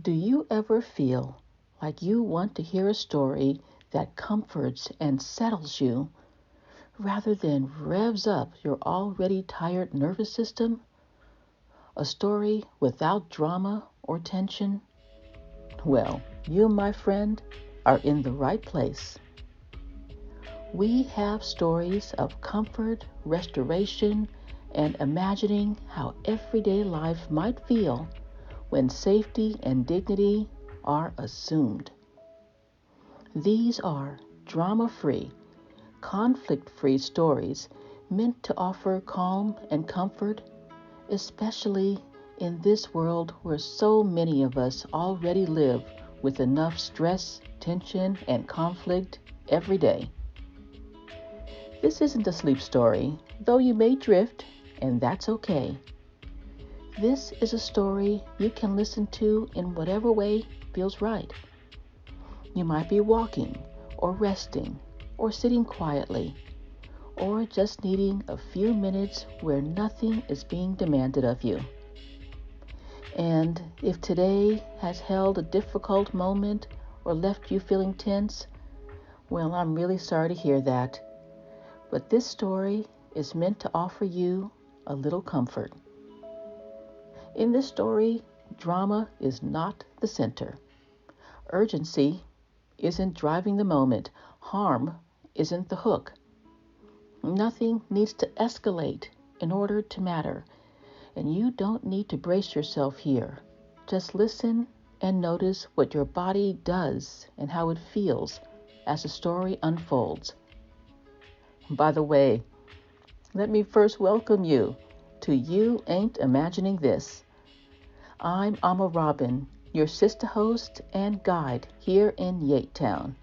Do you ever feel like you want to hear a story that comforts and settles you rather than revs up your already tired nervous system? A story without drama or tension? Well, you, my friend, are in the right place. We have stories of comfort, restoration, and imagining how everyday life might feel when safety and dignity are assumed. These are drama free, conflict free stories meant to offer calm and comfort, especially in this world where so many of us already live with enough stress, tension, and conflict every day. This isn't a sleep story, though you may drift, and that's okay. This is a story you can listen to in whatever way feels right. You might be walking, or resting, or sitting quietly, or just needing a few minutes where nothing is being demanded of you. And if today has held a difficult moment or left you feeling tense, well, I'm really sorry to hear that. But this story is meant to offer you a little comfort. In this story, drama is not the center. Urgency isn't driving the moment. Harm isn't the hook. Nothing needs to escalate in order to matter, and you don't need to brace yourself here. Just listen and notice what your body does and how it feels as the story unfolds. By the way, let me first welcome you to You Ain't Imagining This. I'm Amma Robin, your sister host and guide here in YAIT Town.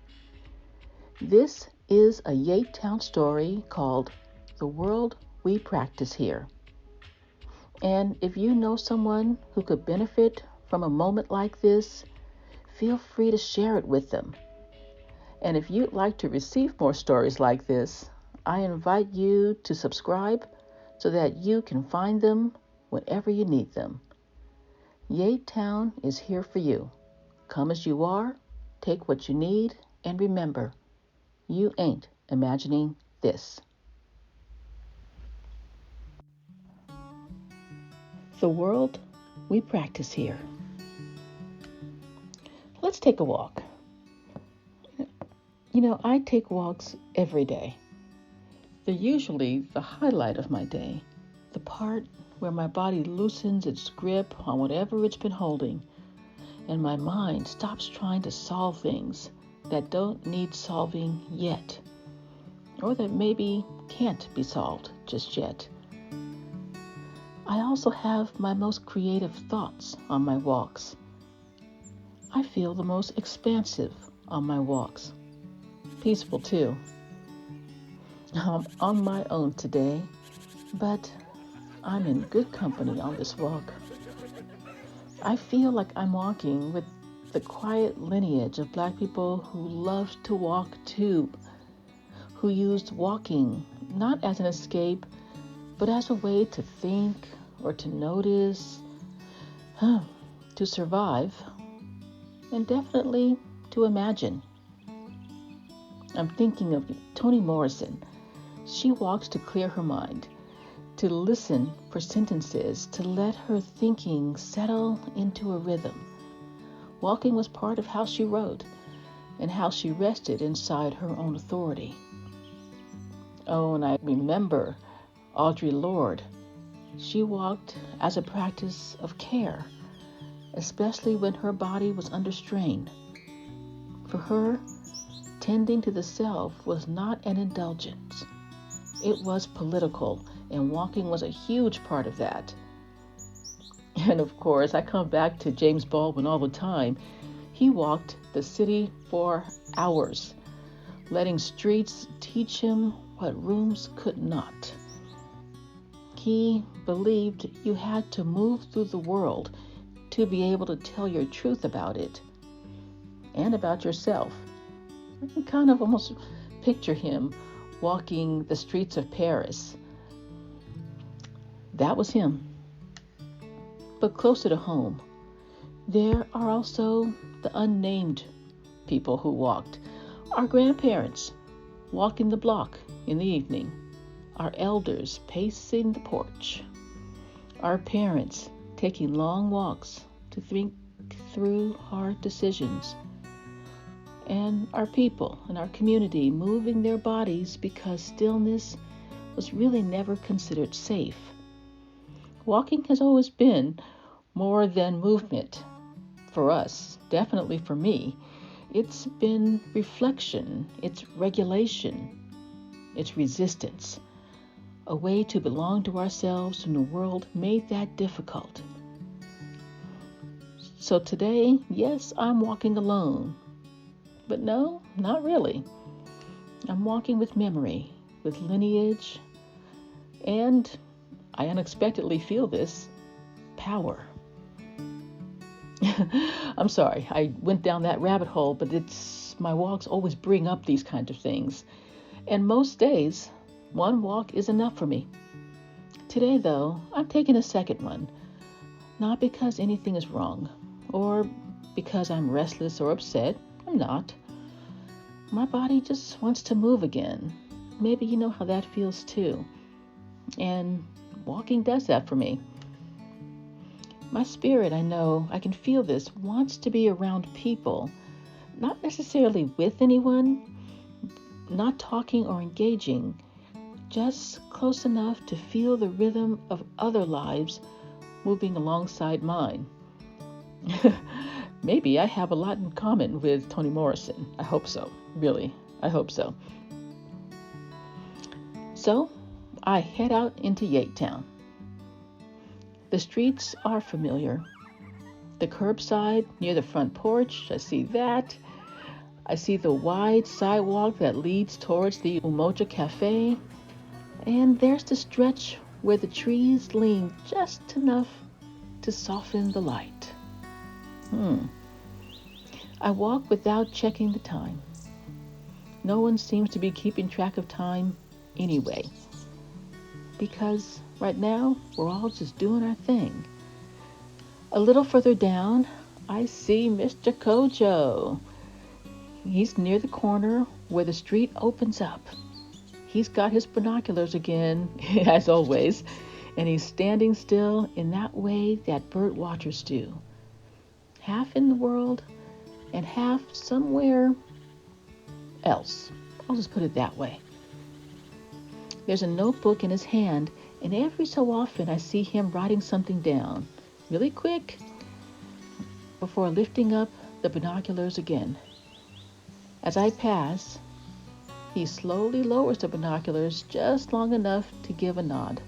This is a YAIT Town story called The World We Practice Here. And if you know someone who could benefit from a moment like this, feel free to share it with them. And if you'd like to receive more stories like this, I invite you to subscribe so that you can find them whenever you need them. YAIT Town is here for you. Come as you are, take what you need, and remember, you ain't imagining this. The world we practice here. Let's take a walk. I take walks every day. They're usually the highlight of my day, the part where my body loosens its grip on whatever it's been holding, and my mind stops trying to solve things that don't need solving yet, or that maybe can't be solved just yet. I also have my most creative thoughts on my walks. I feel the most expansive on my walks. Peaceful too. I'm on my own today, but I'm in good company on this walk. I feel like I'm walking with the quiet lineage of Black people who loved to walk too, who used walking not as an escape, but as a way to think or to notice, to survive, and definitely to imagine. I'm thinking of Toni Morrison. She walks to clear her mind, to listen for sentences, to let her thinking settle into a rhythm. Walking was part of how she wrote and how she rested inside her own authority. Oh, and I remember Audre Lorde. She walked as a practice of care, especially when her body was under strain. For her, tending to the self was not an indulgence. It was political, and walking was a huge part of that. And of course, I come back to James Baldwin all the time. He walked the city for hours, letting streets teach him what rooms could not. He believed you had to move through the world to be able to tell your truth about it and about yourself. I can kind of almost picture him walking the streets of Paris. That was him. But closer to home, There are also the unnamed people who walked. Our grandparents walking the block in the evening. Our elders pacing the porch. Our parents taking long walks to think through hard decisions. And our people in our community moving their bodies because stillness was really never considered safe. Walking has always been more than movement for us, definitely for me. It's been reflection, it's regulation, it's resistance, a way to belong to ourselves when the world made that difficult. So today, yes, I'm walking alone. But no, not really. I'm walking with memory, with lineage, and I unexpectedly feel this power. I'm sorry, I went down that rabbit hole, but my walks always bring up these kinds of things. And most days, one walk is enough for me. Today, though, I'm taking a second one. Not because anything is wrong, or because I'm restless or upset. I'm not. My body just wants to move again. Maybe you know how that feels too. And walking does that for me. My spirit, I know, I can feel this, wants to be around people, not necessarily with anyone, not talking or engaging, just close enough to feel the rhythm of other lives moving alongside mine. Maybe I have a lot in common with Toni Morrison. I hope so. Really, I hope so. So, I head out into YAIT Town. The streets are familiar. The curbside near the front porch, I see that. I see the wide sidewalk that leads towards the Umoja Cafe. And there's the stretch where the trees lean just enough to soften the light. I walk without checking the time. No one seems to be keeping track of time anyway. Because right now, we're all just doing our thing. A little further down, I see Mr. Kojo. He's near the corner where the street opens up. He's got his binoculars again, as always, and he's standing still in that way that bird watchers do. Half in the world and half somewhere else. I'll just put it that way. There's a notebook in his hand, and every so often I see him writing something down, really quick, before lifting up the binoculars again. As I pass, he slowly lowers the binoculars just long enough to give a nod.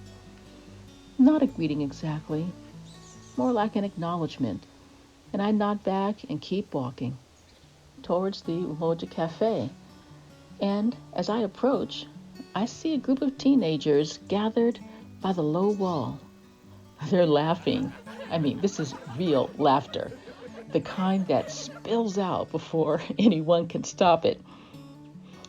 Not a greeting exactly, more like an acknowledgement, and I nod back and keep walking towards the Umoja Cafe. And as I approach, I see a group of teenagers gathered by the low wall. They're laughing. I mean, this is real laughter, the kind that spills out before anyone can stop it.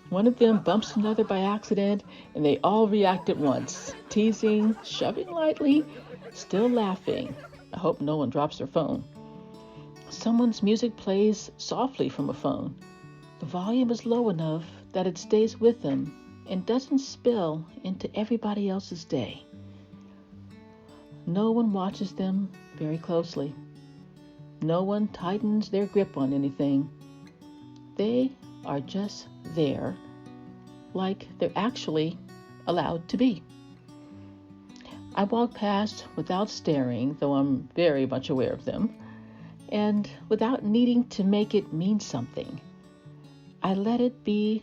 One of them bumps another by accident, and they all react at once, teasing, shoving lightly, still laughing. I hope no one drops their phone. Someone's music plays softly from a phone. The volume is low enough that it stays with them and doesn't spill into everybody else's day. No one watches them very closely. No one tightens their grip on anything. They are just there, like they're actually allowed to be. I walk past without staring, though I'm very much aware of them, and without needing to make it mean something. I let it be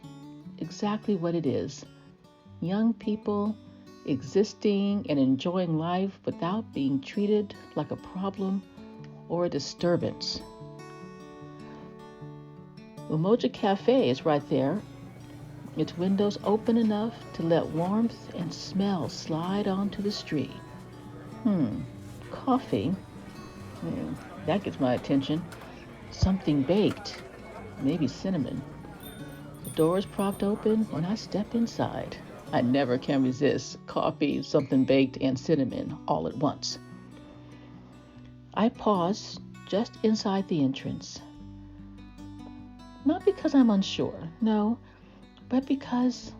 exactly what it is. Young people existing and enjoying life without being treated like a problem or a disturbance. Umoja Cafe is right there. Its windows open enough to let warmth and smell slide onto the street. Coffee. That gets my attention. Something baked. Maybe cinnamon. The door is propped open and I step inside. I never can resist coffee, something baked, and cinnamon all at once. I pause just inside the entrance. Not because I'm unsure, no, but because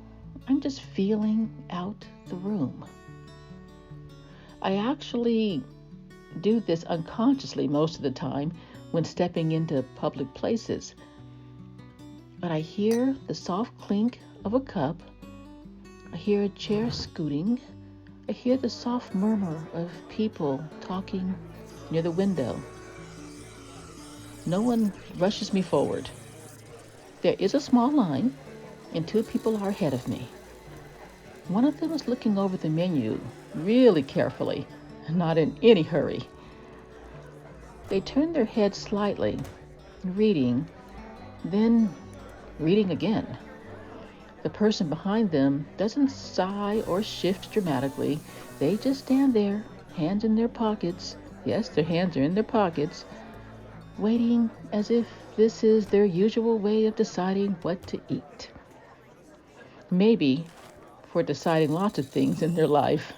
I'm just feeling out the room. I actually do this unconsciously most of the time when stepping into public places. But I hear the soft clink of a cup. I hear a chair scooting. I hear the soft murmur of people talking near the window. No one rushes me forward. There is a small line, and two people are ahead of me. One of them is looking over the menu really carefully, not in any hurry. They turn their heads slightly, reading, then reading again. The person behind them doesn't sigh or shift dramatically. They just stand there, hands in their pockets. Yes, their hands are in their pockets, waiting as if this is their usual way of deciding what to eat. Maybe for deciding lots of things in their life.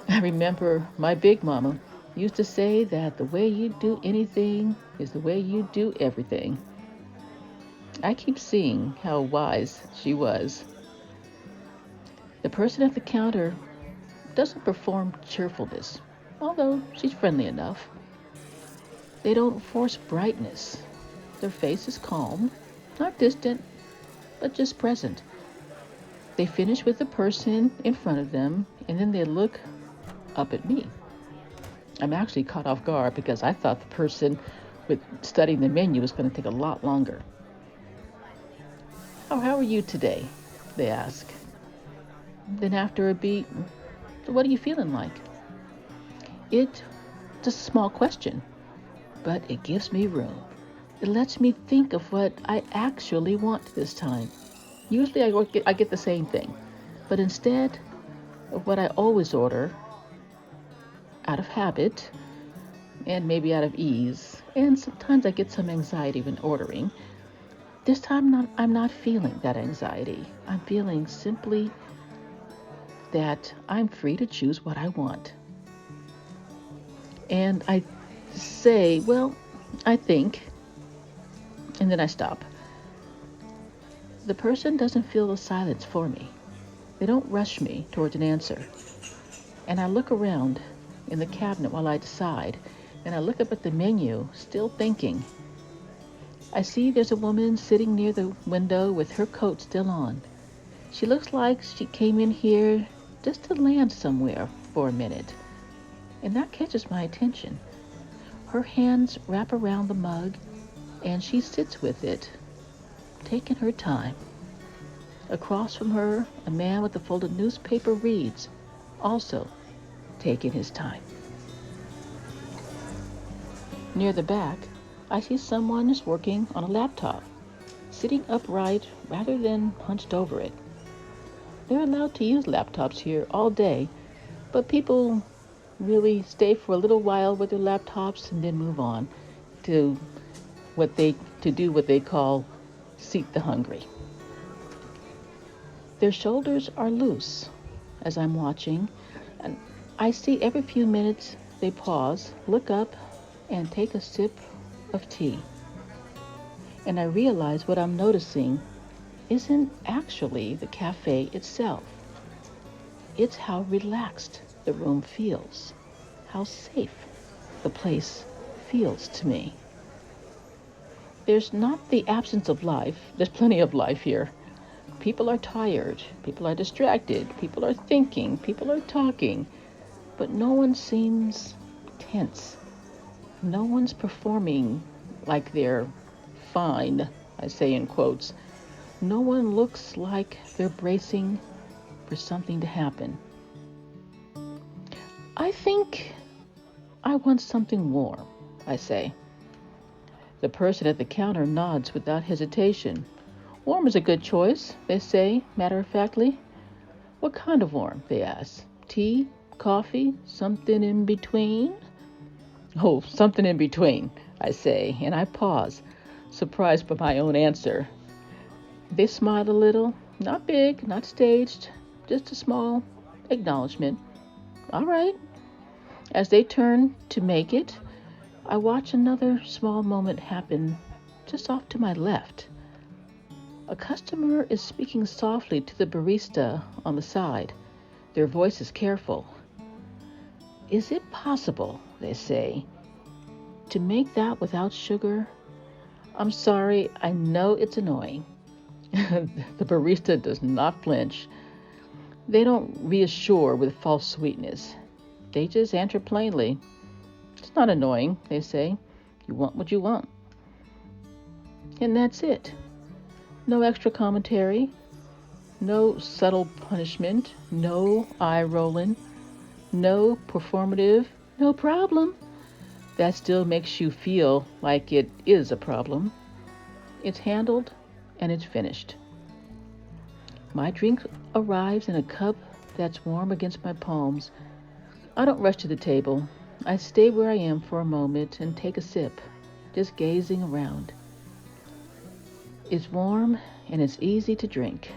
I remember my big mama used to say that the way you do anything is the way you do everything. I keep seeing how wise she was. The person at the counter doesn't perform cheerfulness, although she's friendly enough. They don't force brightness. Their face is calm, not distant, but just present. They finish with the person in front of them, and then they look up at me. I'm actually caught off guard because I thought the person with studying the menu was going to take a lot longer. "Oh, how are you today?" they ask. Then after a beat, "What are you feeling like?" It's just a small question, but it gives me room. It lets me think of what I actually want this time. Usually I get the same thing, but instead of what I always order, out of habit, and maybe out of ease, and sometimes I get some anxiety when ordering, this time I'm not feeling that anxiety. I'm feeling simply that I'm free to choose what I want. And I say, "Well, I think," and then I stop. The person doesn't fill the silence for me. They don't rush me towards an answer. And I look around in the cabinet while I decide, and I look up at the menu, still thinking. I see there's a woman sitting near the window with her coat still on. She looks like she came in here just to land somewhere for a minute, and that catches my attention. Her hands wrap around the mug, and she sits with it, taking her time. Across from her, a man with a folded newspaper reads, also taking his time. Near the back, I see someone is working on a laptop, sitting upright rather than hunched over it. They're allowed to use laptops here all day, but people really stay for a little while with their laptops and then move on to do what they call seat the hungry. Their shoulders are loose as I'm watching, and I see every few minutes they pause, look up, and take a sip of tea. And I realize what I'm noticing isn't actually the cafe itself. It's how relaxed the room feels, how safe the place feels to me. There's not the absence of life. There's plenty of life here. People are tired, people are distracted, people are thinking, people are talking, but no one seems tense. No one's performing like they're fine, I say in quotes. No one looks like they're bracing for something to happen. "I think I want something warm," I say. The person at the counter nods without hesitation. "Warm is a good choice," they say, matter-of-factly. "What kind of warm?" they ask. "Tea, coffee, something in between?" "Oh, something in between," I say, and I pause, surprised by my own answer. They smile a little, not big, not staged, just a small acknowledgement. "All right." As they turn to make it, I watch another small moment happen just off to my left. A customer is speaking softly to the barista on the side. Their voice is careful. "Is it possible," they say, "to make that without sugar?" I'm sorry, I know it's annoying. The barista does not flinch. They don't reassure with false sweetness. They just answer plainly. "It's not annoying," they say. "You want what you want." And that's it. No extra commentary, no subtle punishment, no eye rolling, no performative, "no problem." That still makes you feel like it is a problem. It's handled and it's finished. My drink arrives in a cup that's warm against my palms. I don't rush to the table. I stay where I am for a moment and take a sip, just gazing around. It's warm and it's easy to drink.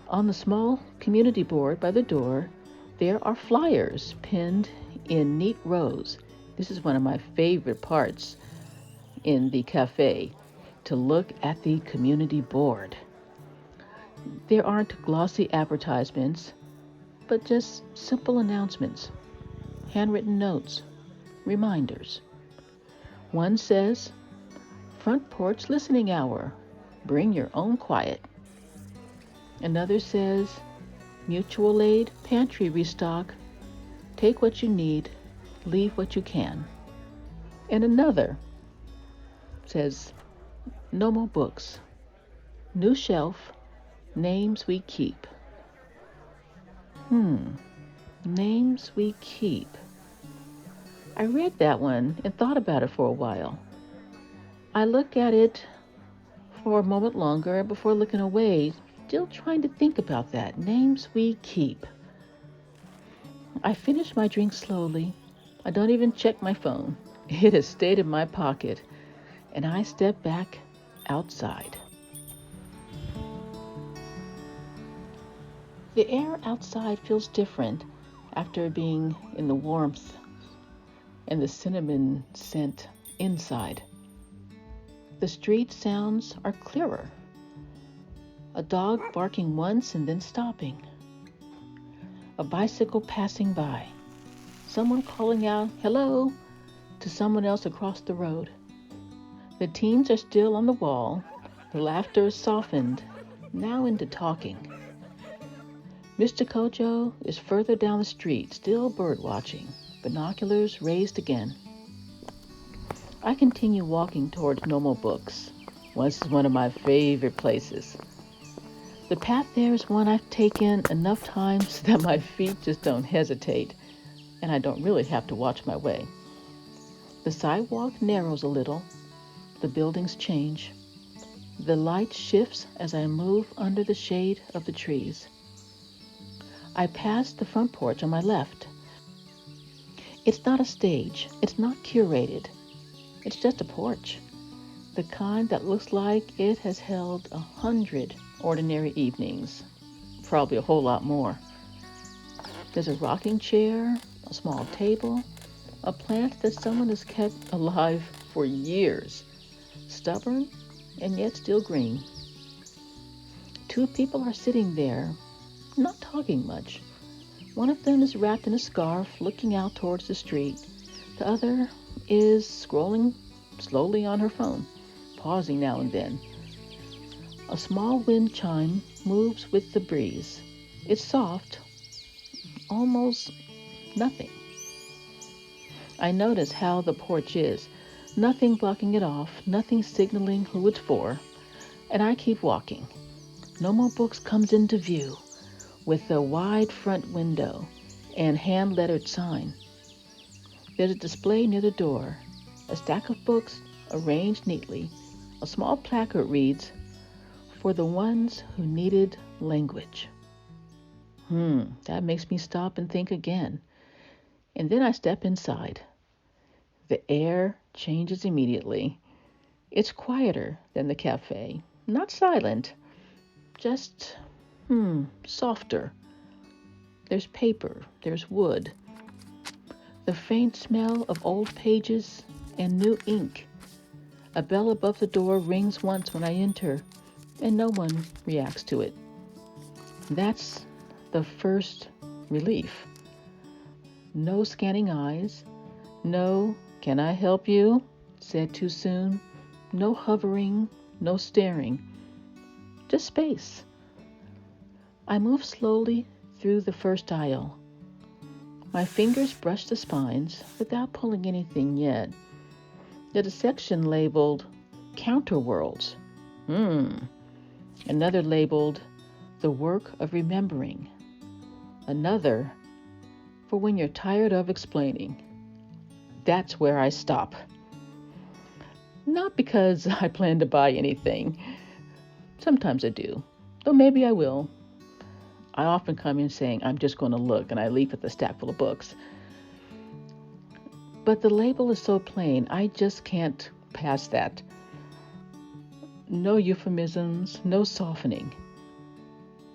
On the small community board by the door, there are flyers pinned in neat rows. This is one of my favorite parts in the cafe, to look at the community board. There aren't glossy advertisements, but just simple announcements, handwritten notes, reminders. One says, "Front porch listening hour. Bring your own quiet." Another says, "Mutual aid pantry restock. Take what you need, leave what you can." And another says, "No more books. New shelf. Names we keep." Names we keep. I read that one and thought about it for a while. I look at it for a moment longer before looking away, still trying to think about that. Names we keep. I finish my drink slowly. I don't even check my phone. It has stayed in my pocket, and I step back outside. The air outside feels different after being in the warmth and the cinnamon scent inside. The street sounds are clearer. A dog barking once and then stopping. A bicycle passing by. Someone calling out "hello" to someone else across the road. The teens are still on the wall. The laughter is softened, now into talking. Mr. Kojo is further down the street, still bird watching, binoculars raised again. I continue walking towards Normal Books. This is one of my favorite places. The path there is one I've taken enough times that my feet just don't hesitate, and I don't really have to watch my way. The sidewalk narrows a little. The buildings change. The light shifts as I move under the shade of the trees. I pass the front porch on my left. It's not a stage. It's not curated. It's just a porch. The kind that looks like it has held 100 ordinary evenings. Probably a whole lot more. There's a rocking chair, a small table, a plant that someone has kept alive for years. Stubborn and yet still green. Two people are sitting there, not talking much. One of them is wrapped in a scarf, looking out towards the street. The other is scrolling slowly on her phone, pausing now and then. A small wind chime moves with the breeze. It's soft, almost nothing. I notice how the porch is. Nothing blocking it off, nothing signaling who it's for, and I keep walking. No More Books comes into view with a wide front window and hand-lettered sign. There's a display near the door, a stack of books arranged neatly. A small placard reads, "For the ones who needed language." That makes me stop and think again. And then I step inside. The air changes immediately. It's quieter than the cafe. Not silent, just, softer. There's paper, there's wood. The faint smell of old pages and new ink. A bell above the door rings once when I enter, and no one reacts to it. That's the first relief. No scanning eyes. No, "Can I help you?" said too soon. No hovering, no staring. Just space. I move slowly through the first aisle. My fingers brush the spines without pulling anything yet. There's a section labeled Counterworlds. Another labeled The Work of Remembering. Another for when you're tired of explaining. That's where I stop. Not because I plan to buy anything. Sometimes I do, though maybe I will. I often come in saying, "I'm just going to look," and I leave with a stack full of books. But the label is so plain, I just can't pass that. No euphemisms, no softening.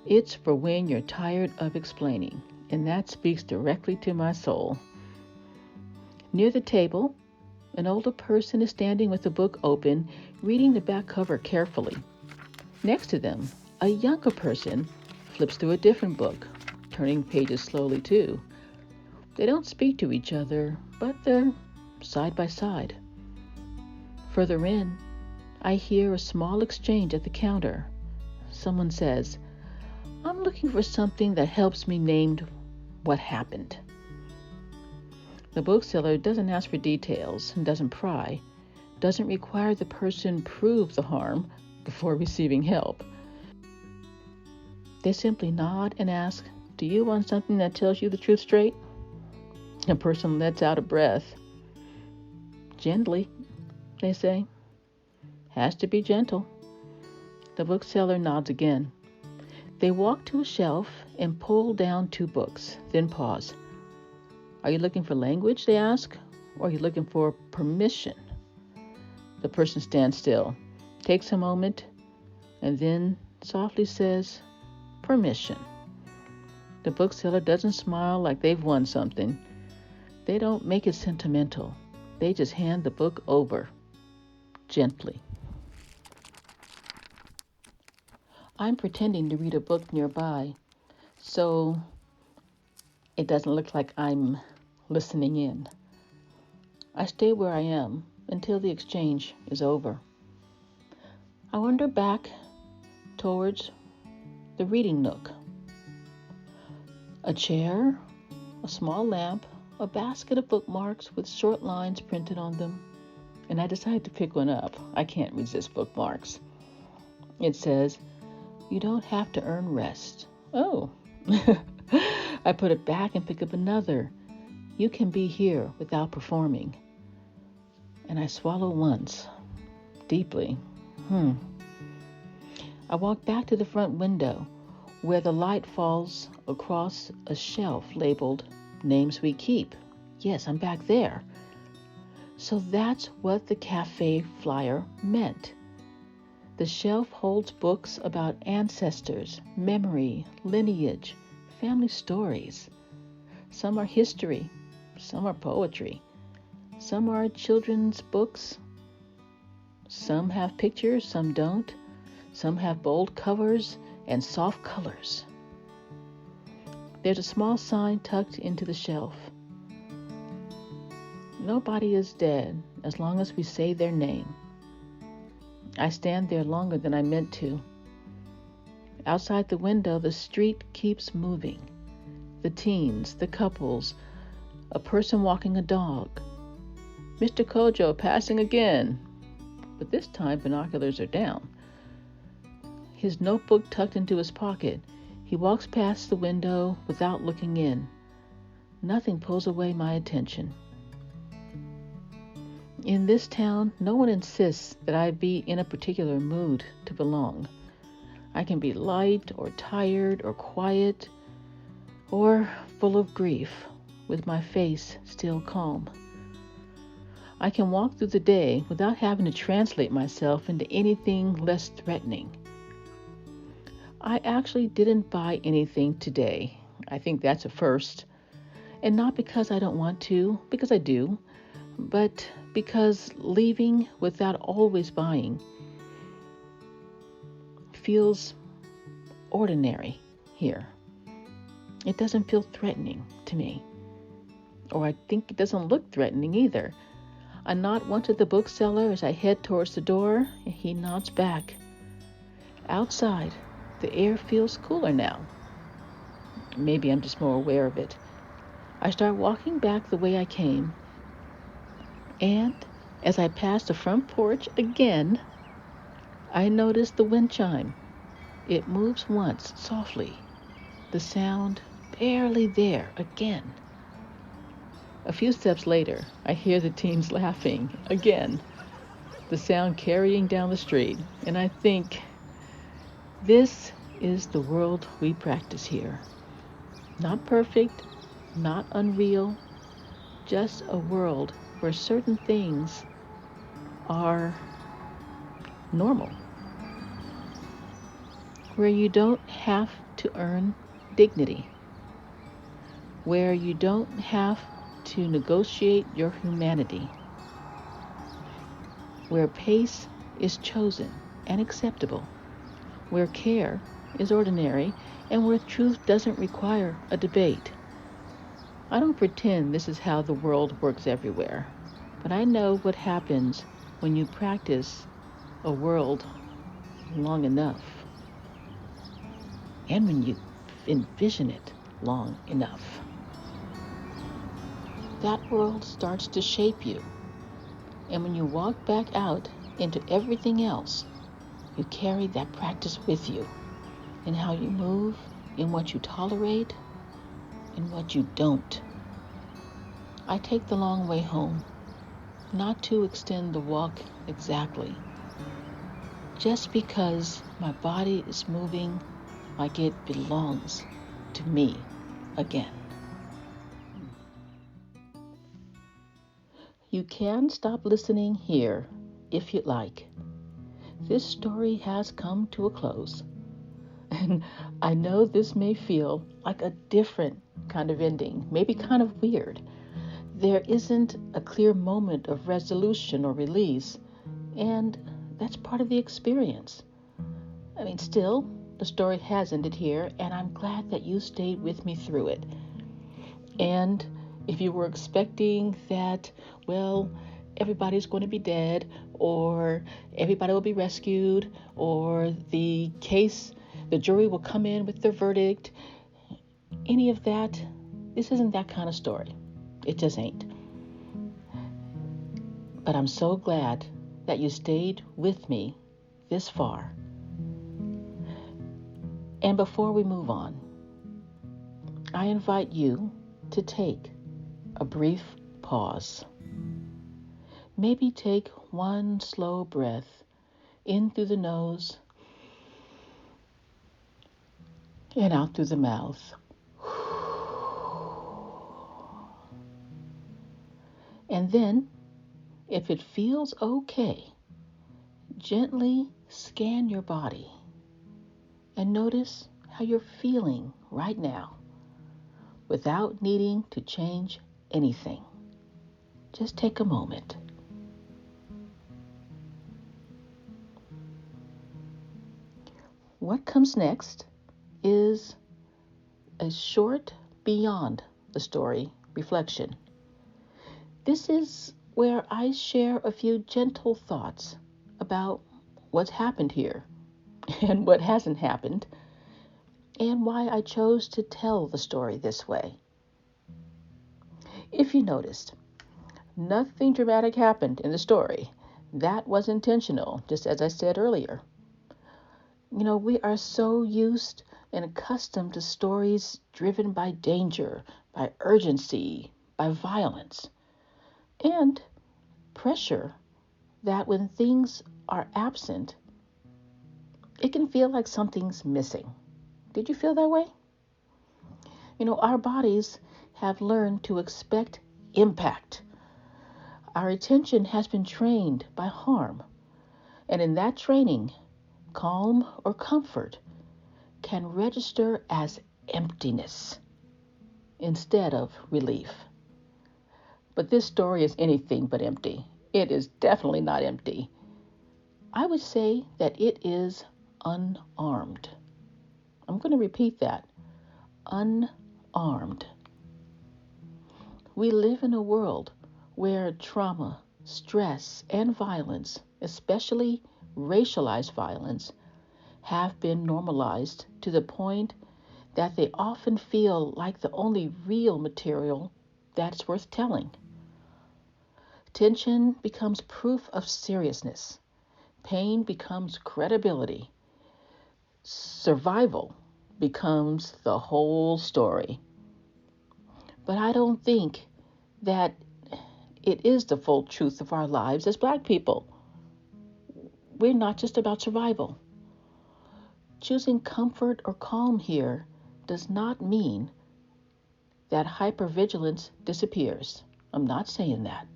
It's for when you're tired of explaining, and that speaks directly to my soul. Near the table, an older person is standing with the book open, reading the back cover carefully. Next to them, a younger person flips through a different book, turning pages slowly too. They don't speak to each other, but they're side by side. Further in, I hear a small exchange at the counter. Someone says, "I'm looking for something that helps me name what happened." The bookseller doesn't ask for details and doesn't pry, doesn't require the person prove the harm before receiving help. They simply nod and ask, "Do you want something that tells you the truth straight?" The person lets out a breath. "Gently," they say. "Has to be gentle." The bookseller nods again. They walk to a shelf and pull down 2 books, then pause. "Are you looking for language?" they ask. "Or are you looking for permission?" The person stands still, takes a moment, and then softly says, "Permission." The bookseller doesn't smile like they've won something. They don't make it sentimental. They just hand the book over, gently. I'm pretending to read a book nearby, so it doesn't look like I'm listening in. I stay where I am until the exchange is over. I wander back towards the reading nook. A chair, a small lamp, a basket of bookmarks with short lines printed on them, and I decide to pick one up. I can't resist bookmarks. It says, "You don't have to earn rest." Oh. I put it back and pick up another. "You can be here without performing." And I swallow once, deeply. I walk back to the front window, where the light falls across a shelf labeled Names We Keep. Yes, I'm back there. So that's what the cafe flyer meant. The shelf holds books about ancestors, memory, lineage, family stories. Some are history, some are poetry, some are children's books. Some have pictures, some don't. Some have bold covers and soft colors. There's a small sign tucked into the shelf. Nobody is dead as long as we say their name. I stand there longer than I meant to. Outside the window, the street keeps moving. The teens, the couples, a person walking a dog. Mr. Kojo passing again, but this time binoculars are down. His notebook tucked into his pocket. He walks past the window without looking in. Nothing pulls away my attention. In this town, no one insists that I be in a particular mood to belong. I can be light or tired or quiet or full of grief, with my face still calm. I can walk through the day without having to translate myself into anything less threatening. I actually didn't buy anything today. I think that's a first. And not because I don't want to, because I do, but because leaving without always buying feels ordinary here. It doesn't feel threatening to me. Or I think it doesn't look threatening either. I nod once at the bookseller as I head towards the door, and he nods back. Outside, the air feels cooler now. Maybe I'm just more aware of it. I start walking back the way I came, and as I pass the front porch again, I notice the wind chime. It moves once, softly. The sound barely there again. A few steps later, I hear the teens laughing again, the sound carrying down the street, and I think, this is the world we practice here. Not perfect, not unreal, just a world where certain things are normal, where you don't have to earn dignity, where you don't have to negotiate your humanity, where pace is chosen and acceptable, where care is ordinary, and where truth doesn't require a debate. I don't pretend this is how the world works everywhere, but I know what happens when you practice a world long enough, and when you envision it long enough. That world starts to shape you, and when you walk back out into everything else, you carry that practice with you in how you move, in what you tolerate, and what you don't. I take the long way home, not to extend the walk exactly, just because my body is moving like it belongs to me again. You can stop listening here if you'd like. This story has come to a close, and I know this may feel like a different kind of ending, maybe kind of weird. There isn't a clear moment of resolution or release, and that's part of the experience. I mean, still, the story has ended here, and I'm glad that you stayed with me through it. And if you were expecting that, well, everybody's going to be dead, or everybody will be rescued, or the jury will come in with their verdict, any of that, this isn't that kind of story. It just ain't. But I'm so glad that you stayed with me this far. And before we move on, I invite you to take a brief pause. Maybe take one slow breath in through the nose and out through the mouth. And then, if it feels okay, gently scan your body and notice how you're feeling right now without needing to change anything. Just take a moment. What comes next is a short beyond the story reflection. This is where I share a few gentle thoughts about what's happened here and what hasn't happened, and why I chose to tell the story this way. If you noticed, nothing dramatic happened in the story. That was intentional, just as I said earlier. You know, we are so used and accustomed to stories driven by danger, by urgency, by violence, and pressure, that when things are absent, it can feel like something's missing. Did you feel that way? You know, our bodies have learned to expect impact. Our attention has been trained by harm. And in that training, calm or comfort can register as emptiness. instead of relief. But this story is anything but empty. It is definitely not empty. I would say that it is unarmed. I'm going to repeat that. Unarmed. We live in a world where trauma, stress, and violence, especially racialized violence, have been normalized to the point that they often feel like the only real material that's worth telling. Tension becomes proof of seriousness. Pain becomes credibility. Survival becomes the whole story. But I don't think that it is the full truth of our lives as Black people. We're not just about survival. Choosing comfort or calm here does not mean that hypervigilance disappears. I'm not saying that.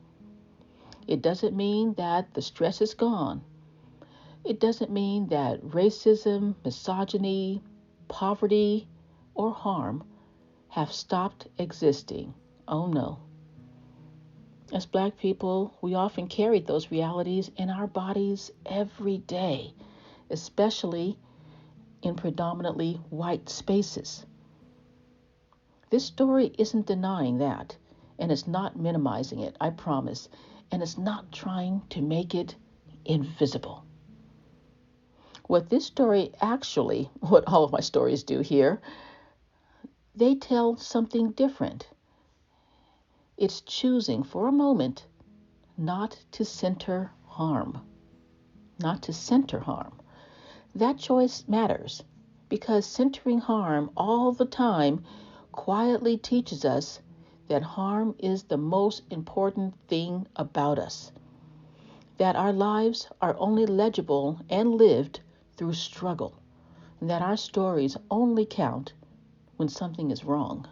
It doesn't mean that the stress is gone. It doesn't mean that racism, misogyny, poverty, or harm have stopped existing. Oh no. As Black people, we often carry those realities in our bodies every day, especially in predominantly white spaces. This story isn't denying that, and it's not minimizing it, I promise, and it's not trying to make it invisible. What this story actually, what all of my stories do here, they tell something different. It's choosing for a moment not to center harm. Not to center harm. That choice matters because centering harm all the time quietly teaches us that harm is the most important thing about us. That our lives are only legible and lived through struggle. And that our stories only count when something is wrong.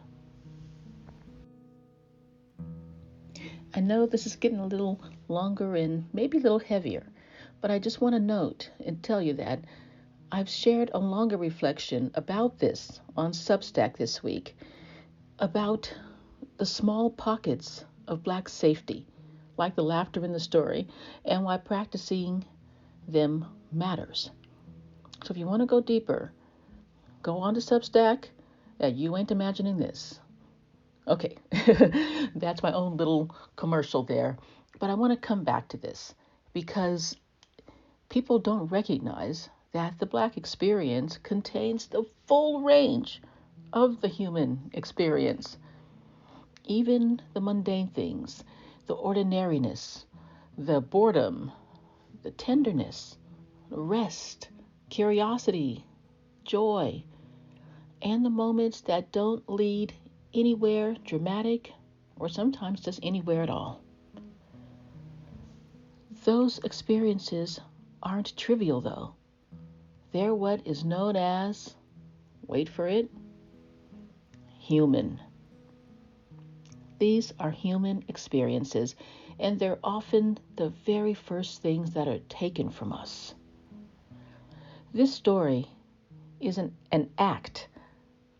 I know this is getting a little longer and maybe a little heavier, but I just want to note and tell you that I've shared a longer reflection about this on Substack this week, about the small pockets of Black safety, like the laughter in the story, and why practicing them matters. So if you want to go deeper, go on to Substack. You ain't imagining this. Okay, that's my own little commercial there. But I want to come back to this because people don't recognize that the Black experience contains the full range of the human experience. Even the mundane things, the ordinariness, the boredom, the tenderness, the rest, curiosity, joy, and the moments that don't lead anywhere dramatic, or sometimes just anywhere at all. Those experiences aren't trivial, though. They're what is known as, wait for it, human. These are human experiences, and they're often the very first things that are taken from us. This story is an act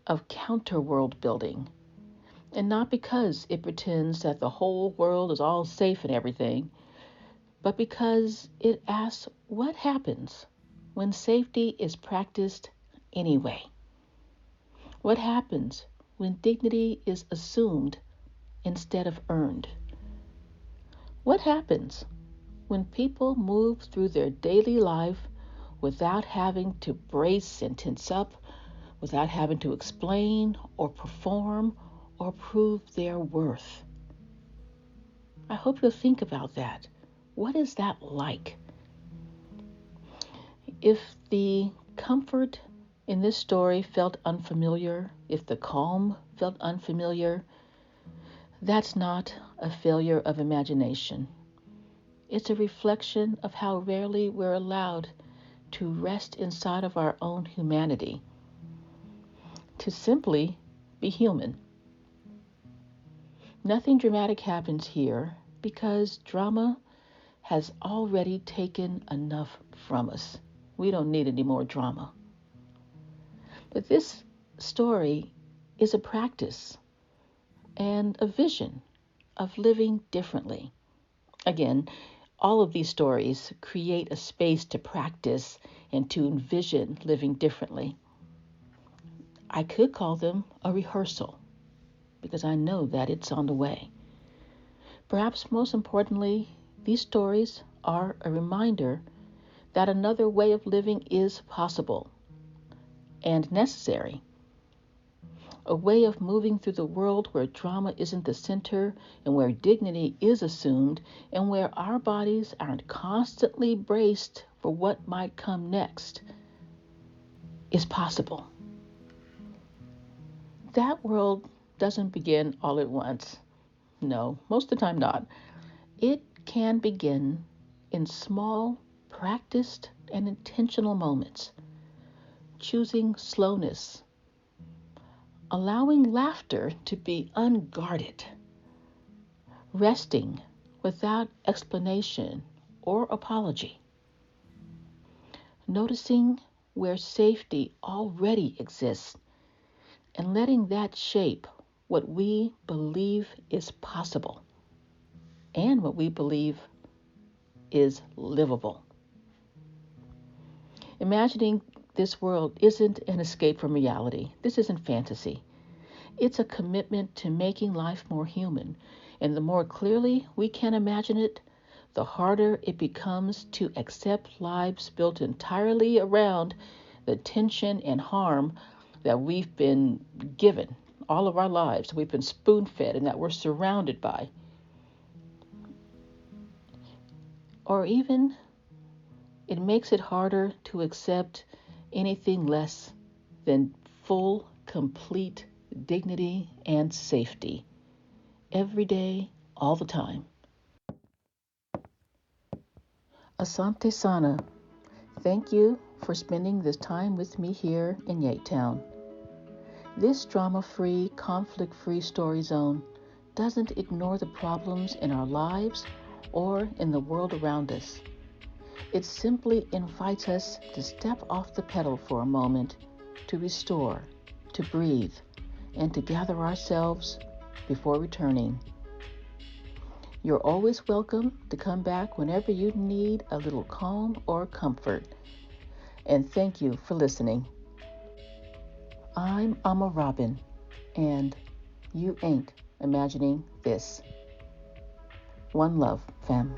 of counter-world building. And not because it pretends that the whole world is all safe and everything, but because it asks what happens when safety is practiced anyway. What happens when dignity is assumed instead of earned? What happens when people move through their daily life without having to brace and tense up, without having to explain or perform or prove their worth? I hope you'll think about that. What is that like? If the comfort in this story felt unfamiliar, if the calm felt unfamiliar, that's not a failure of imagination. It's a reflection of how rarely we're allowed to rest inside of our own humanity, to simply be human. Nothing dramatic happens here because drama has already taken enough from us. We don't need any more drama. But this story is a practice. and a vision of living differently. Again, all of these stories create a space to practice and to envision living differently. I could call them a rehearsal because I know that it's on the way. Perhaps most importantly, these stories are a reminder that another way of living is possible and necessary. A way of moving through the world where drama isn't the center and where dignity is assumed and where our bodies aren't constantly braced for what might come next is possible. That world doesn't begin all at once. No, most of the time not. It can begin in small, practiced, and intentional moments, choosing slowness, allowing laughter to be unguarded, resting without explanation or apology, noticing where safety already exists, and letting that shape what we believe is possible and what we believe is livable. Imagining this world isn't an escape from reality. This isn't fantasy. It's a commitment to making life more human. And the more clearly we can imagine it, the harder it becomes to accept lives built entirely around the tension and harm that we've been given all of our lives, we've been spoon-fed, and that we're surrounded by. Or even it makes it harder to accept anything less than full, complete dignity and safety every day, all the time. Asante Sana, thank you for spending this time with me here in YAIT Town. This drama-free, conflict-free story zone doesn't ignore the problems in our lives or in the world around us. It simply invites us to step off the pedal for a moment, to restore, to breathe, and to gather ourselves before returning. You're always welcome to come back whenever you need a little calm or comfort. And thank you for listening. I'm Amma Robin, and you ain't imagining this. One love, fam.